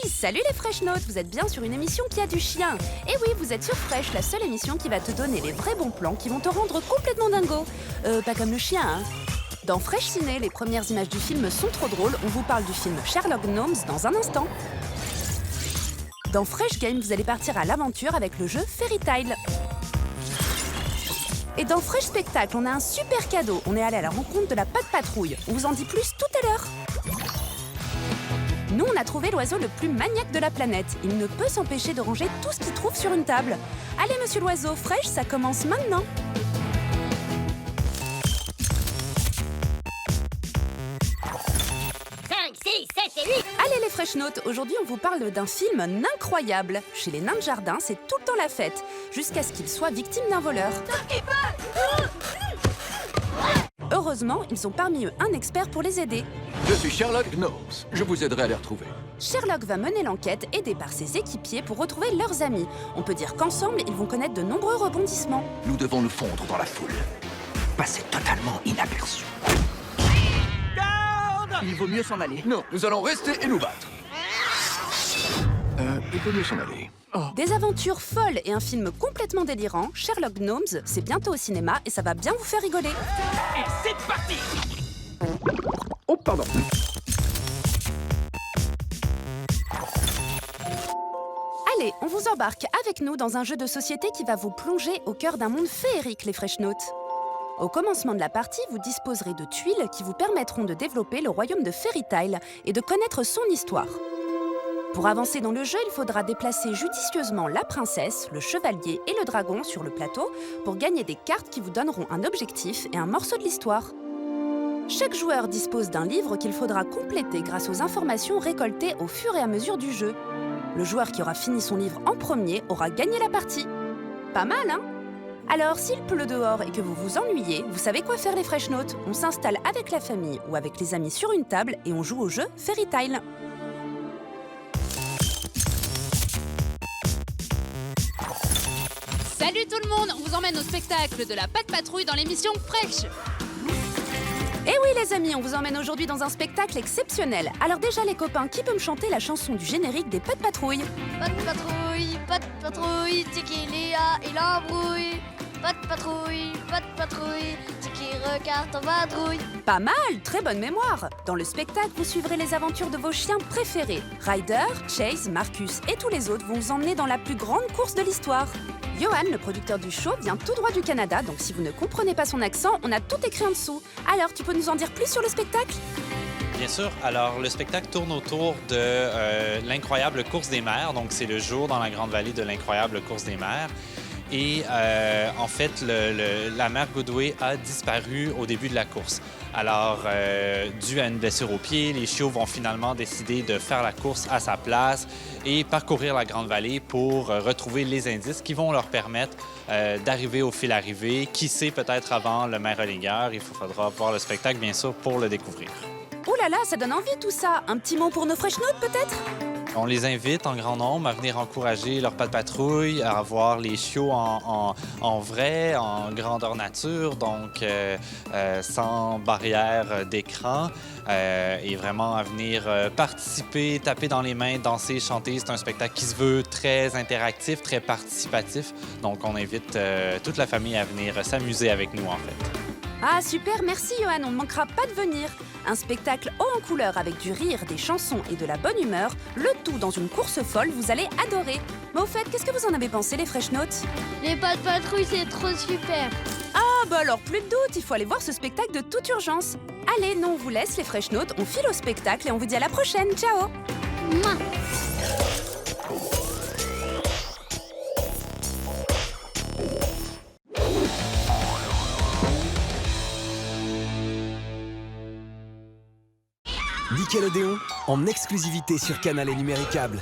salut les Fresh Notes, vous êtes bien sur une émission qui a du chien. Et oui, vous êtes sur Fresh, la seule émission qui va te donner les vrais bons plans qui vont te rendre complètement dingo. Pas comme le chien, hein. Dans Fresh Ciné, les premières images du film sont trop drôles, on vous parle du film Sherlock Gnomes dans un instant. Dans Fresh Game, vous allez partir à l'aventure avec le jeu Fairy Tail. Et dans Fresh Spectacle, on a un super cadeau. On est allé à la rencontre de la Patte Patrouille. On vous en dit plus tout à l'heure. Nous, on a trouvé l'oiseau le plus maniaque de la planète. Il ne peut s'empêcher de ranger tout ce qu'il trouve sur une table. Allez, monsieur l'oiseau, Fresh, ça commence maintenant. 6, 7 et 8. Allez les Fresh Notes, aujourd'hui on vous parle d'un film incroyable. Chez les nains de jardin, c'est tout le temps la fête, jusqu'à ce qu'ils soient victimes d'un voleur. Heureusement, ils ont parmi eux un expert pour les aider. Je suis Sherlock Gnomes. Je vous aiderai à les retrouver. Sherlock va mener l'enquête, aidé par ses équipiers pour retrouver leurs amis. On peut dire qu'ensemble, ils vont connaître de nombreux rebondissements. Nous devons nous fondre dans la foule. Passer totalement inaperçus. Il vaut mieux s'en aller. Non, nous allons rester et nous battre. Il vaut mieux s'en aller. Des aventures folles et un film complètement délirant, Sherlock Gnomes, c'est bientôt au cinéma et ça va bien vous faire rigoler. Et c'est parti. Oh, pardon. Allez, on vous embarque avec nous dans un jeu de société qui va vous plonger au cœur d'un monde féerique, les Fresh Notes. Au commencement de la partie, vous disposerez de tuiles qui vous permettront de développer le royaume de Fairy Tail et de connaître son histoire. Pour avancer dans le jeu, il faudra déplacer judicieusement la princesse, le chevalier et le dragon sur le plateau pour gagner des cartes qui vous donneront un objectif et un morceau de l'histoire. Chaque joueur dispose d'un livre qu'il faudra compléter grâce aux informations récoltées au fur et à mesure du jeu. Le joueur qui aura fini son livre en premier aura gagné la partie. Pas mal, hein ? Alors, s'il pleut dehors et que vous vous ennuyez, vous savez quoi faire les Fresh Notes ? On s'installe avec la famille ou avec les amis sur une table et on joue au jeu Fairy Tail. Salut tout le monde, on vous emmène au spectacle de la Patte Patrouille dans l'émission Fresh. Eh oui les amis, on vous emmène aujourd'hui dans un spectacle exceptionnel. Alors déjà les copains, qui peut me chanter la chanson du générique des Patte Patrouille ? Patte patrouille, Tiki Léa et l'embrouille. Patte patrouille, Tiki regarde en vadrouille. Pas mal, très bonne mémoire. Dans le spectacle, vous suivrez les aventures de vos chiens préférés. Ryder, Chase, Marcus et tous les autres vont vous emmener dans la plus grande course de l'histoire. Johan, le producteur du show, vient tout droit du Canada, donc si vous ne comprenez pas son accent, on a tout écrit en dessous. Alors, tu peux nous en dire plus sur le spectacle ? Bien sûr. Alors, le spectacle tourne autour de l'incroyable course des mers. Donc, c'est le jour dans la Grande Vallée de l'incroyable course des mers. Et en fait, la mère Goodway a disparu au début de la course. Alors, dû à une blessure au pied, les chiots vont finalement décider de faire la course à sa place et parcourir la Grande Vallée pour retrouver les indices qui vont leur permettre d'arriver au fil arrivé. Qui sait, peut-être avant le maire Hollinger. Il faudra voir le spectacle, bien sûr, pour le découvrir. Ouh là là, ça donne envie tout ça. Un petit mot pour nos Fresh Notes peut-être ? On les invite en grand nombre à venir encourager leur Patte Patrouille, à voir les chiots en vrai, en grandeur nature, donc sans barrière d'écran, et vraiment à venir participer, taper dans les mains, danser, chanter. C'est un spectacle qui se veut très interactif, très participatif, donc on invite toute la famille à venir s'amuser avec nous en fait. Ah super, merci Johan, on ne manquera pas de venir. Un spectacle haut en couleur avec du rire, des chansons et de la bonne humeur, le tout dans une course folle, vous allez adorer. Mais au fait, qu'est-ce que vous en avez pensé les Fresh Notes ? Les Patte patrouille, c'est trop super. Ah bah alors plus de doute, il faut aller voir ce spectacle de toute urgence. Allez, nous on vous laisse les Fresh Notes, on file au spectacle et on vous dit à la prochaine, ciao. Mouah. Nickelodeon, en exclusivité sur Canal et Numéricable.